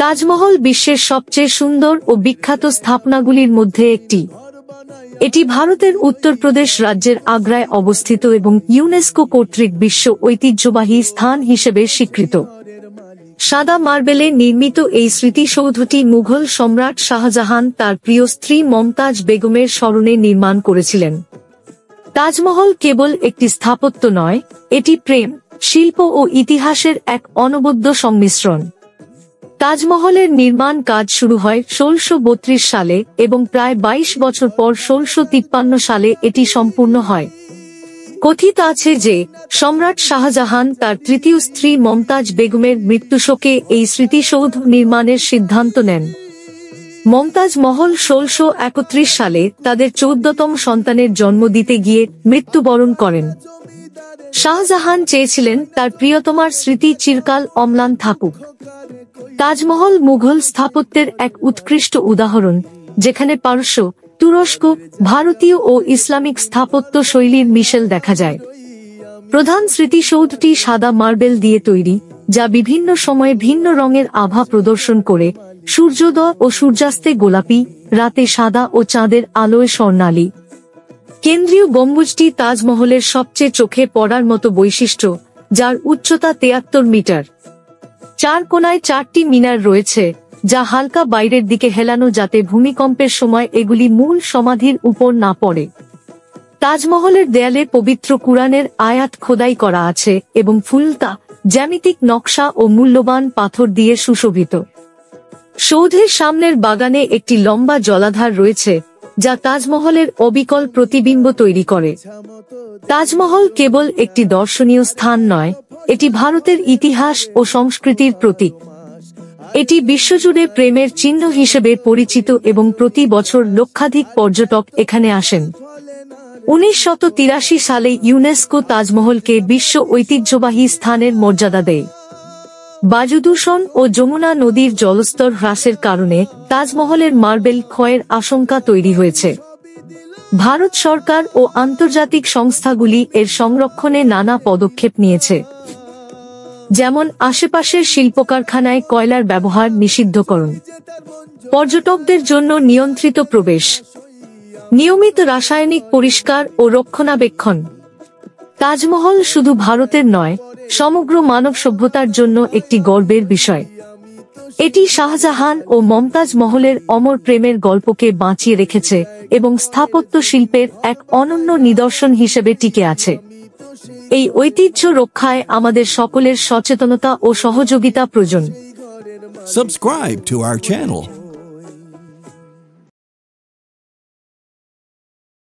তাজমহল বিশ্বের সবচেয়ে সুন্দর ও বিখ্যাত স্থাপনাগুলির মধ্যে একটি। এটি ভারতের উত্তরপ্রদেশ রাজ্যের আগ্রায় অবস্থিত এবং ইউনেস্কো কর্তৃক বিশ্ব ঐতিহ্যবাহী স্থান হিসেবে স্বীকৃত। সাদা মার্বেলে নির্মিত এই স্মৃতিসৌধটি মুঘল সম্রাট শাহজাহান তার প্রিয় স্ত্রী মমতাজ বেগমের স্মরণে নির্মাণ করেছিলেন। তাজমহল কেবল একটি স্থাপত্য নয়, এটি প্রেম, শিল্প ও ইতিহাসের এক অনবদ্য সংমিশ্রণ। তাজমহলের নির্মাণ কাজ শুরু হয় ১৬৩২ সালে এবং প্রায় ২২ বছর পর ১৬৫৩ সালে এটি সম্পূর্ণ হয়। কথিত আছে যে সম্রাট শাহজাহান তার তৃতীয় স্ত্রী মমতাজ বেগমের মৃত্যুশোকে এই স্মৃতিসৌধ নির্মাণের সিদ্ধান্ত নেন। মমতাজ মহল ১৬৩১ সালে তাদের ১৪তম সন্তানের জন্ম দিতে গিয়ে মৃত্যুবরণ করেন। শাহজাহান চেয়েছিলেন তার প্রিয়তমার স্মৃতি চিরকাল অম্লান থাকুক। তাজমহল মুঘল স্থাপত্যের এক উৎকৃষ্ট উদাহরণ, যেখানে পারস্য, তুরস্ক, ভারতীয় ও ইসলামিক স্থাপত্য শৈলীর মিশেল দেখা যায়। প্রধান স্মৃতিসৌধটি সাদা মার্বেল দিয়ে তৈরি, যা বিভিন্ন সময়ে ভিন্ন রঙের আভা প্রদর্শন করে, সূর্যোদয় ও সূর্যাস্তে গোলাপি, রাতে সাদা ও চাঁদের আলোয় স্বর্ণালী। কেন্দ্রীয় গম্বুজটি তাজমহলের সবচেয়ে চোখে পড়ার মতো বৈশিষ্ট্য, যার উচ্চতা ৭৩ মিটার। চার কোণায় ৪টি মিনার রয়েছে, যা হালকা বাইরের দিকে হেলানো যাতে ভূমিকম্পের সময় এগুলি মূল সমাধির উপর না পড়ে। তাজমহলের দেয়ালে পবিত্র কুরআনের আয়াত খোদাই করা আছে এবং ফুলতা, জ্যামিতিক নকশা ও মূল্যবান পাথর দিয়ে সুশোভিত। সৌধের সামনের বাগানে একটি লম্বা জলাধার রয়েছে, যা তাজমহলের অবিকল প্রতিবিম্ব তৈরি করে। তাজমহল কেবল একটি দর্শনীয় স্থান নয়, এটি ভারতের ইতিহাস ও সংস্কৃতির প্রতীক। এটি বিশ্বজুড়ে প্রেমের চিহ্ন হিসেবে পরিচিত এবং প্রতি বছর লক্ষাধিক পর্যটক এখানে আসেন। ১৯৮৩ সালে ইউনেস্কো তাজমহলকে বিশ্ব ঐতিহ্যবাহী স্থানের মর্যাদা দেয়। বায়ুদূষণ ও যমুনা নদীর জলস্তর হ্রাসের কারণে তাজমহলের মার্বেল ক্ষয়ের আশঙ্কা তৈরি হয়েছে। ভারত সরকার ও আন্তর্জাতিক সংস্থাগুলি এর সংরক্ষণে নানা পদক্ষেপ নিয়েছে, যেমন আশেপাশের শিল্পকারখানায় কয়লার ব্যবহার নিষিদ্ধকরণ, পর্যটকদের জন্য নিয়ন্ত্রিত প্রবেশ, নিয়মিত রাসায়নিক পরিষ্কার ও রক্ষণাবেক্ষণ। তাজমহল শুধু ভারতের নয়, সমগ্র মানব সভ্যতার জন্য একটি গর্বের বিষয়। এটি শাহজাহান ও মমতাজ মহলের অমর প্রেমের গল্পকে বাঁচিয়ে রেখেছে এবং স্থাপত্য শিল্পের এক অনন্য নিদর্শন হিসেবে টিকে আছে। এই ঐতিহ্য রক্ষায় আমাদের সকলের সচেতনতা ও সহযোগিতা প্রয়োজন। Subscribe to our channel